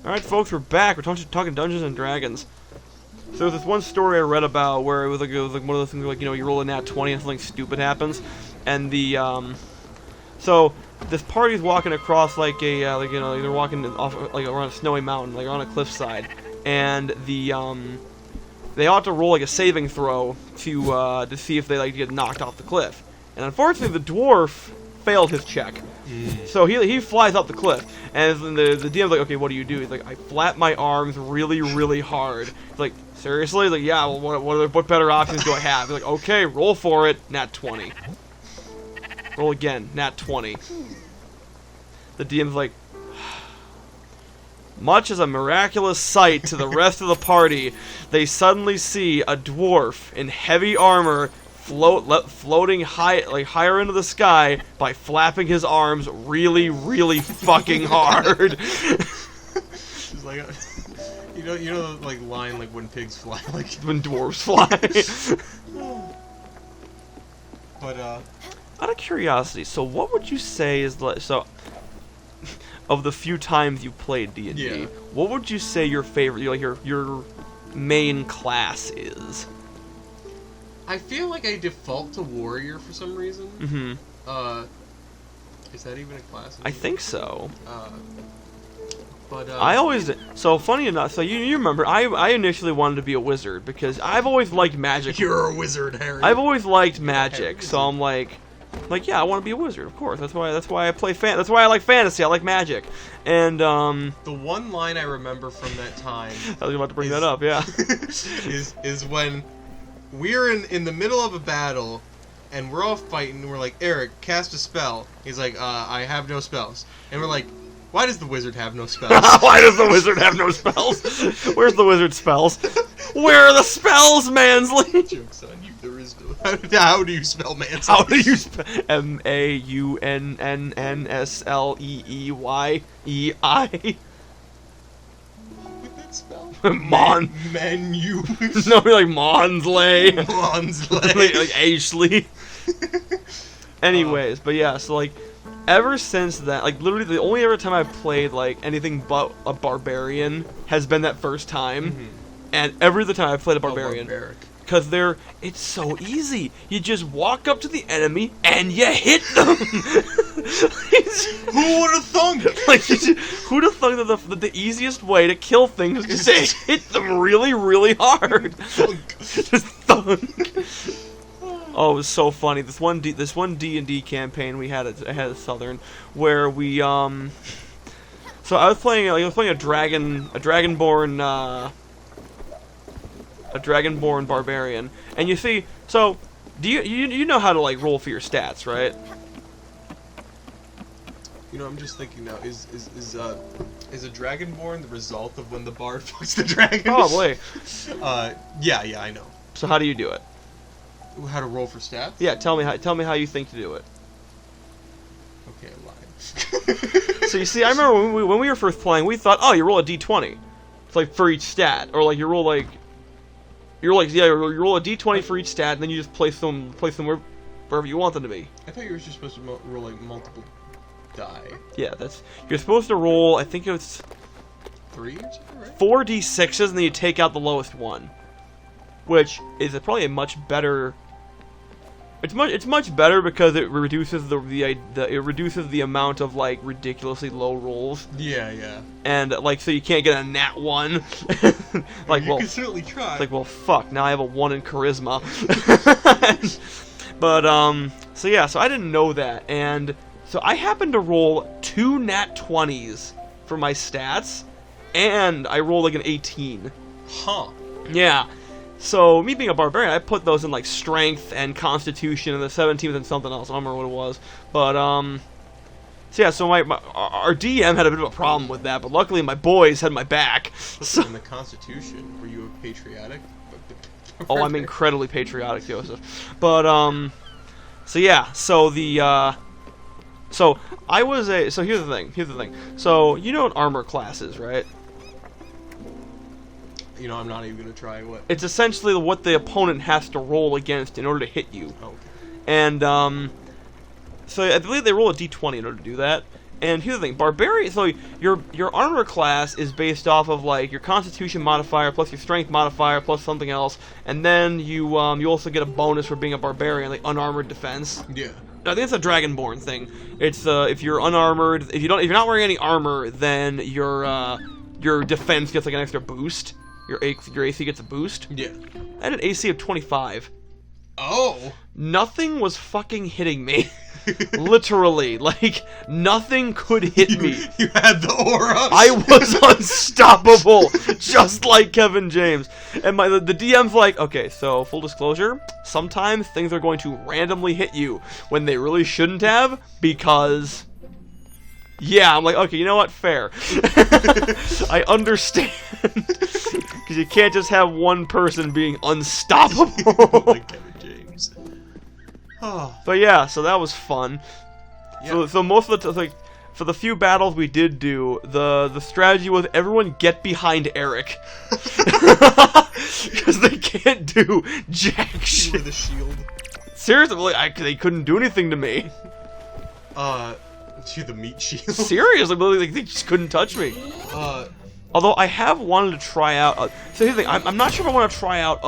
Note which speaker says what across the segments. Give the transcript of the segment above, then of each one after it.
Speaker 1: Alright, folks, we're back. We're talking Dungeons and Dragons. So there's this one story I read about where it was like one of those things like, you know, you roll a nat 20 and something stupid happens. And the, so this party's walking across like a, like, you know, they're walking off, like, around a snowy mountain, like, on a cliffside. And the, they ought to roll, like, a saving throw to see if they, like, get knocked off the cliff. And unfortunately, the dwarf failed his check. So he flies up the cliff, and the DM's like, okay, what do you do? He's like, I flap my arms really, really hard. He's like, seriously? He's like, yeah, well, what better options do I have? He's like, okay, roll for it, nat 20. Roll again, nat 20. The DM's like, much as a miraculous sight to the rest of the party, they suddenly see a dwarf in heavy armor floating high, like higher into the sky by flapping his arms really, really fucking hard.
Speaker 2: It's like, you know, like line like when pigs fly, like
Speaker 1: when dwarves fly.
Speaker 2: But
Speaker 1: out of curiosity, so what would you say is like of the few times you played D&D?
Speaker 2: Yeah.
Speaker 1: What would you say your favorite, like your main class is?
Speaker 2: I feel like I default to warrior for some reason.
Speaker 1: Mm-hmm.
Speaker 2: Is that even a class?
Speaker 1: I think so.
Speaker 2: But
Speaker 1: I always, so funny enough, so you remember, I initially wanted to be a wizard because I've always liked magic.
Speaker 2: You're a wizard, Harry.
Speaker 1: I've always liked magic, so I'm like, yeah, I want to be a wizard, of course. That's why I play that's why I like fantasy. I like magic. And
Speaker 2: the one line I remember from that time
Speaker 1: I was about to bring that up, yeah.
Speaker 2: is when we're in the middle of a battle, and we're all fighting, and we're like, Eric, cast a spell. He's like, I have no spells. And we're like, why does the wizard have no spells?
Speaker 1: Why does the wizard have no spells? Where's the wizard's spells? Where are the spells, Mansley?
Speaker 2: Joke's on you, there is no... How do you spell Mansley?
Speaker 1: How do you spell... M-A-U-N-N-S-L-E-E-Y-E-I.
Speaker 2: Spell?
Speaker 1: Menu. No, like Monsley.
Speaker 2: Monsley.
Speaker 1: Like Ashley. Anyways, but yeah, so like, ever since that, like literally the only ever time I've played like anything but a barbarian has been that first time, and every other time I've played a barbarian. Because it's so easy. You just walk up to the enemy and you hit them.
Speaker 2: Who would have thunk?
Speaker 1: Like, who'd have thunk that the easiest way to kill things is to just hit them really, really hard?
Speaker 2: Thunk.
Speaker 1: Just thunk. Oh, it was so funny. This one D&D campaign we had at Southern, where we so I was playing a dragonborn barbarian, and you see, so do you know how to like roll for your stats, right?
Speaker 2: You know, I'm just thinking now, is a dragonborn the result of when the bard fucks the dragon?
Speaker 1: Probably.
Speaker 2: Yeah, I know.
Speaker 1: So how do you do it?
Speaker 2: How to roll for stats?
Speaker 1: Yeah, tell me how you think to do it.
Speaker 2: Okay, I lied.
Speaker 1: So you see, I remember when we were first playing, we thought, oh, you roll a d20, it's like for each stat, or like you roll a d20 for each stat, and then you just place them wherever you want them to be.
Speaker 2: I thought you were just supposed to roll like multiple die.
Speaker 1: Yeah, you're supposed to roll. I think it's
Speaker 2: 3 or something, right?
Speaker 1: 4 d6s, and then you take out the lowest one, which is probably a much better. It's much better because it reduces the amount of like ridiculously low rolls.
Speaker 2: Yeah.
Speaker 1: And like, so you can't get a nat 1. Like,
Speaker 2: you can certainly try.
Speaker 1: It's like, well, fuck. Now I have a 1 in charisma. But so yeah, so I didn't know that, and so I happened to roll 2 nat 20s for my stats, and I rolled like an 18.
Speaker 2: Huh.
Speaker 1: Yeah. So, me being a barbarian, I put those in, like, strength and constitution, and the 17th and something else. I don't remember what it was. But, so yeah, so our DM had a bit of a problem with that, but luckily my boys had my back.
Speaker 2: So, in the constitution, were you a patriotic?
Speaker 1: Oh, I'm incredibly patriotic, Joseph. But, so yeah, so so here's the thing. So, you know what armor class is, right?
Speaker 2: You know, I'm not even going to try what...
Speaker 1: It's essentially what the opponent has to roll against in order to hit you.
Speaker 2: Oh, okay.
Speaker 1: And, so I believe they roll a d20 in order to do that. And here's the thing, barbarian. So your armor class is based off of like your Constitution modifier plus your Strength modifier plus something else, and then you also get a bonus for being a barbarian, like unarmored defense.
Speaker 2: Yeah.
Speaker 1: I think it's a Dragonborn thing. It's if you're unarmored, if you're not wearing any armor, then your defense gets like an extra boost. Your AC gets a boost.
Speaker 2: Yeah.
Speaker 1: I had an AC of 25.
Speaker 2: Oh.
Speaker 1: Nothing was fucking hitting me. Literally, like nothing could hit me.
Speaker 2: You had the aura.
Speaker 1: I was unstoppable, just like Kevin James. And the DM's like, okay, so full disclosure, sometimes things are going to randomly hit you when they really shouldn't have, because yeah, I'm like, okay, you know what, fair. I understand, because you can't just have one person being unstoppable.
Speaker 2: Like Kevin James.
Speaker 1: But yeah, so that was fun. Yep. So most of the like, for the few battles we did do, the strategy was everyone get behind Eric, because they can't do jack shit.
Speaker 2: With a shield.
Speaker 1: Seriously, like, they couldn't do anything to me.
Speaker 2: To the meat shield.
Speaker 1: Seriously, like, they just couldn't touch me. Although I have wanted to try out. So here's the thing, I'm not sure if I want to try out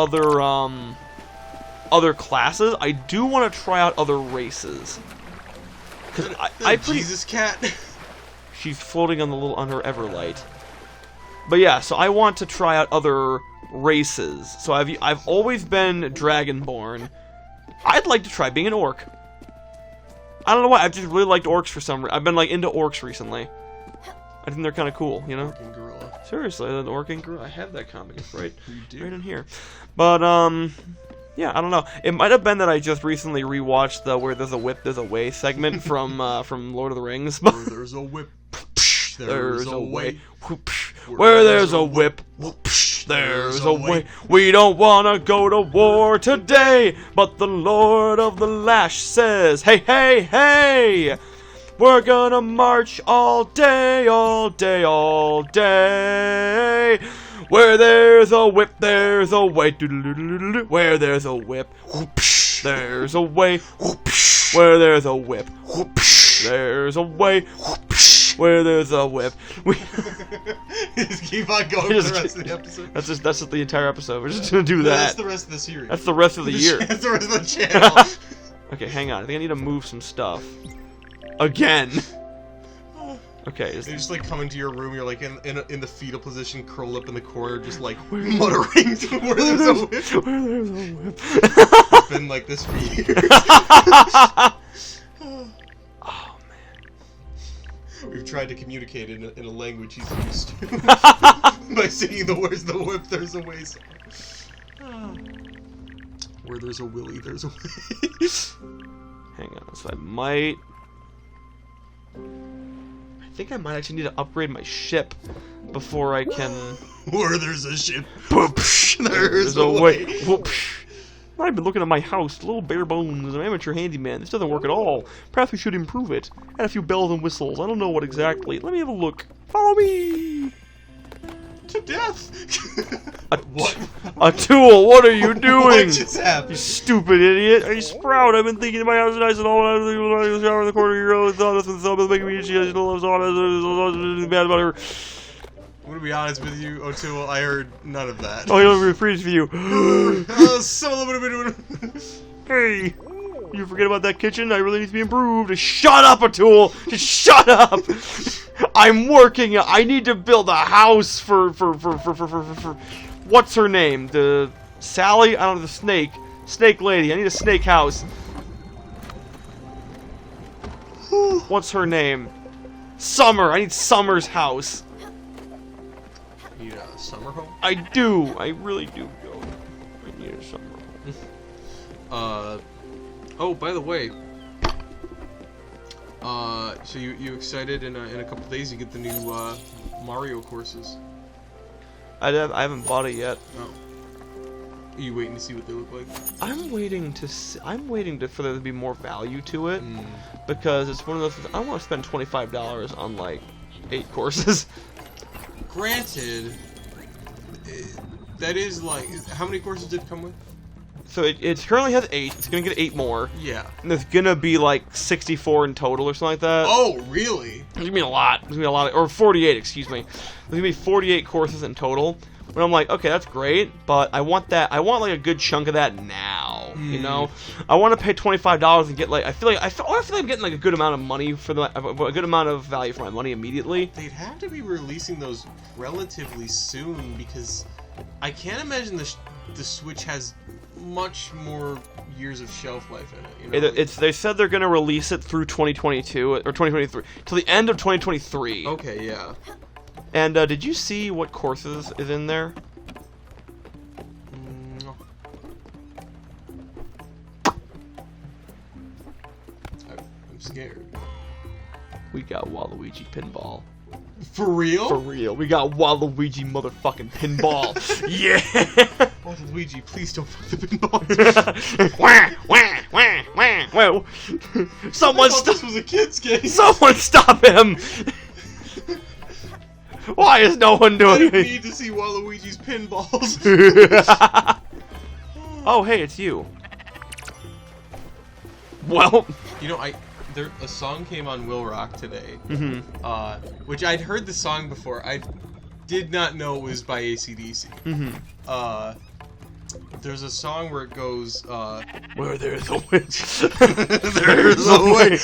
Speaker 1: other classes. I do want to try out other races. Cause I
Speaker 2: Jesus cat.
Speaker 1: She's floating on her Everlight. But yeah, so I want to try out other races. So I've always been Dragonborn. I'd like to try being an orc. I don't know why. I've just really liked orcs for some reason. I've been like into orcs recently. I think they're kind of cool, you know.
Speaker 2: Orc gorilla.
Speaker 1: Seriously, an orc and gorilla. I have that comic right in here. But yeah, I don't know. It might have been that I just recently rewatched the "Where There's a Whip, There's a Way" segment from Lord of the Rings.
Speaker 2: Where there's a whip,
Speaker 1: there's a way. Where there's a whip, there's a way. We don't wanna go to war today, but the Lord of the Lash says, hey, hey, hey! We're gonna march all day, all day, all day. Where there's a whip, there's a way. Where there's a whip, there's a way. Where there's a whip, there's a way. Where there's a whip.
Speaker 2: Just keep on going for the rest of the episode.
Speaker 1: That's just the entire episode. We're just gonna do that.
Speaker 2: That's the rest of the series.
Speaker 1: That's the rest of the year.
Speaker 2: That's the rest of the channel.
Speaker 1: Okay, hang on. I think I need to move some stuff. Again. Okay.
Speaker 2: They just like come into your room. You're like in the fetal position, curled up in the corner, just like muttering. Where there's a whip.
Speaker 1: Where there's a whip.
Speaker 2: It's been like this for years.
Speaker 1: Oh man.
Speaker 2: We've tried to communicate in a language he's used to by singing the "Where's the whip, there's a way" song. Where there's a willy, there's a way.
Speaker 1: Hang on. So I think I might actually need to upgrade my ship before I can.
Speaker 2: Where there's a ship, there's a way.
Speaker 1: I've been looking at my house, little bare bones, an amateur handyman. This doesn't work at all. Perhaps we should improve it. Add a few bells and whistles. I don't know what exactly. Let me have a look. Follow me.
Speaker 2: To death.
Speaker 1: What? A tool. What are you doing?
Speaker 2: What just happened?
Speaker 1: You stupid idiot. Hey, Sprout, I've been thinking my house is nice and all. I was shower in the corner of your own. It's making me itchy. I love bad about her.
Speaker 2: I'm gonna be honest with you, O'Toole, I heard none of that.
Speaker 1: Oh, you'll reprise for you. Hey, you forget about that kitchen? I really need to be improved. Shut up, O'Toole! Just shut up! I'm working. I need to build a house for what's her name? The Sally? I don't know, the snake. Snake lady. I need a snake house. What's her name? Summer. I need Summer's house.
Speaker 2: You need a summer home?
Speaker 1: I do. I really do, Joe. I need a summer home.
Speaker 2: Oh, by the way. So you excited? In a couple days, you get the new Mario courses.
Speaker 1: I haven't bought it yet.
Speaker 2: Oh. Are you waiting to see what they look like?
Speaker 1: I'm waiting for there to be more value to it, because it's one of those things. I don't want to spend $25 on like 8 courses.
Speaker 2: Granted, that is like, how many courses did it come with?
Speaker 1: So it currently has 8. It's gonna get 8 more.
Speaker 2: Yeah.
Speaker 1: And there's gonna be like 64 in total or something like that.
Speaker 2: Oh, really?
Speaker 1: There's gonna be a lot. There's gonna be a lot or 48, excuse me. There's gonna be 48 courses in total. And I'm like, okay, that's great, but I want like a good chunk of that now. You know, I want to pay $25 and get like I feel like I'm getting like a good amount of money for a good amount of value for my money immediately.
Speaker 2: They'd have to be releasing those relatively soon because I can't imagine the Switch has much more years of shelf life in it. You know?
Speaker 1: They said they're gonna release it through 2022 or 2023 till the end of 2023.
Speaker 2: Okay, yeah.
Speaker 1: And did you see what courses is in there?
Speaker 2: No. I'm scared.
Speaker 1: We got Waluigi pinball.
Speaker 2: For real?
Speaker 1: For real. We got Waluigi motherfucking pinball. Yeah.
Speaker 2: Waluigi, please don't fuck the pinball.
Speaker 1: Wah, wah, wah, wah. Well, someone
Speaker 2: this was a kid's game.
Speaker 1: Someone stop him. Why is no one doing
Speaker 2: I
Speaker 1: it?
Speaker 2: need to see Waluigi's pinballs.
Speaker 1: Oh, hey, it's you. Well,
Speaker 2: you know, a song came on Will Rock today, which I'd heard the song before. I did not know it was by AC/DC. There's a song where it goes,
Speaker 1: where there's a witch,
Speaker 2: there's a way.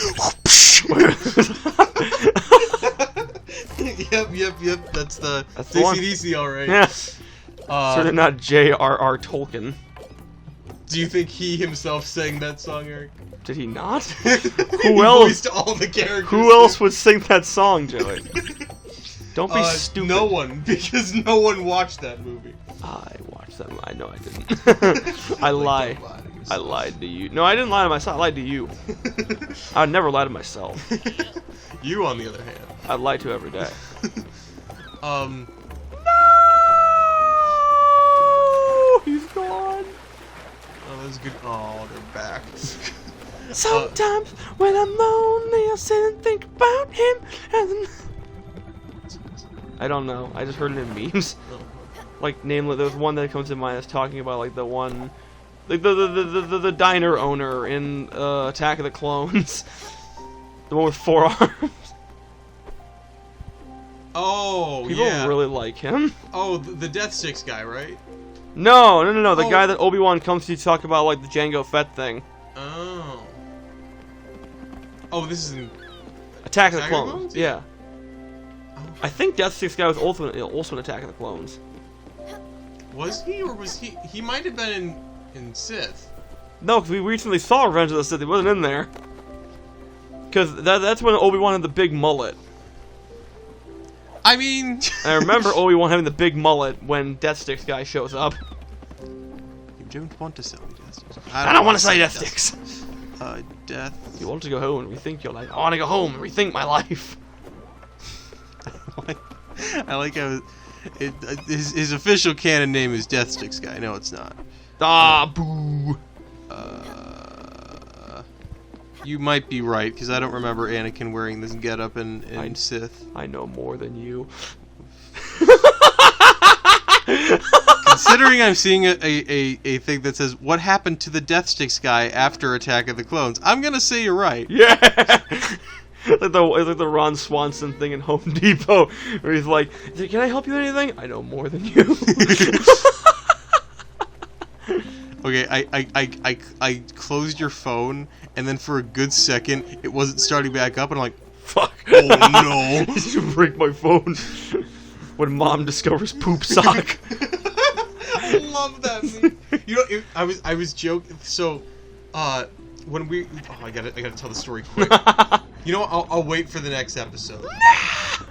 Speaker 2: Yep. That's the AC/DC, alright.
Speaker 1: Yeah. Certainly not J.R.R. Tolkien.
Speaker 2: Do you think he himself sang that song, Eric?
Speaker 1: Did he not?
Speaker 2: He
Speaker 1: Who else?
Speaker 2: voiced all the characters.
Speaker 1: Who else would sing that song, Joey? Don't be stupid.
Speaker 2: No one, because no one watched that movie.
Speaker 1: I watched that. I know I didn't. I lie. I lied to you. No, I didn't lie to myself. I lied to you. I would never lie to myself.
Speaker 2: You, on the other hand.
Speaker 1: I lie to every day.
Speaker 2: No!
Speaker 1: He's gone.
Speaker 2: Oh, that's good. Oh, they're back.
Speaker 1: Sometimes when I'm lonely, I'll sit and think about him. And I don't know. I just heard it in memes. Like, namely, there's one that comes to mind that's talking about like the one, like the diner owner in Attack of the Clones, the one with 4 arms.
Speaker 2: Oh,
Speaker 1: People
Speaker 2: yeah.
Speaker 1: really like him.
Speaker 2: Oh, the Death Sticks guy, right?
Speaker 1: No. The guy that Obi-Wan comes to talk about, like the Jango Fett thing.
Speaker 2: Oh. Oh, this is in
Speaker 1: Attack of the Clones. Yeah.
Speaker 2: Oh.
Speaker 1: I think Death Sticks guy was also in Attack of the Clones.
Speaker 2: Was he, or was he? He might have been in Sith.
Speaker 1: No, because we recently saw Revenge of the Sith. He wasn't in there. Because that's when Obi-Wan had the big mullet.
Speaker 2: I mean...
Speaker 1: I remember Obi-Wan having the big mullet when Death Sticks guy shows up.
Speaker 2: You don't want to sell me Death Sticks.
Speaker 1: I don't want to sell you Death Sticks.
Speaker 2: Death...
Speaker 1: You want to go home and rethink your life. I want to go home and rethink my life.
Speaker 2: I like how... his official canon name is Death Sticks guy. No, it's not.
Speaker 1: Ah, boo.
Speaker 2: You might be right, because I don't remember Anakin wearing this getup in Sith.
Speaker 1: I know more than you.
Speaker 2: Considering I'm seeing a thing that says, what happened to the Death Sticks guy after Attack of the Clones, I'm gonna say you're right.
Speaker 1: Yeah! It's like the Ron Swanson thing in Home Depot, where he's like, can I help you with anything? I know more than you.
Speaker 2: Okay, I closed your phone, and then for a good second, it wasn't starting back up, and I'm like,
Speaker 1: fuck.
Speaker 2: Oh no.
Speaker 1: Did you break my phone? When Mom discovers poop sock.
Speaker 2: I love that meme. You know, I was joking. So, when we, I gotta tell the story quick. You know, I'll wait for the next episode.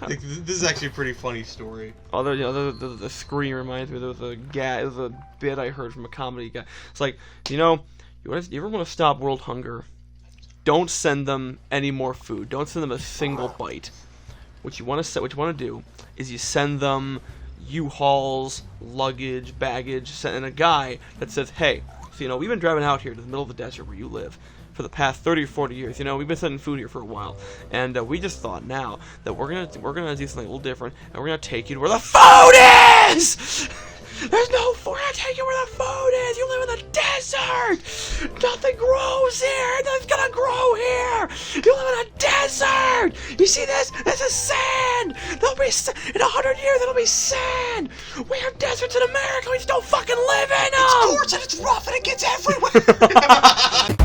Speaker 2: Like, this is actually a pretty funny story.
Speaker 1: Oh, the scream reminds me. There was a bit I heard from a comedy guy. It's like, you ever want to stop world hunger? Don't send them any more food. Don't send them a single bite. What you want to do is you send them U-Hauls, luggage, baggage, and a guy that says, hey, so we've been driving out here to the middle of the desert where you live for the past 30 or 40 years. We've been sending food here for a while, and we just thought now that we're gonna do something a little different, and we're gonna take you to where the food is. There's no food. I take you where the food is. You live in the desert. Nothing grows here. Nothing's gonna grow here. You live in a desert. You see this? This is sand. There'll be in 100 years. It'll be sand. We have deserts in America. We just don't fucking live in them.
Speaker 3: It's gorgeous and it's rough and it gets everywhere.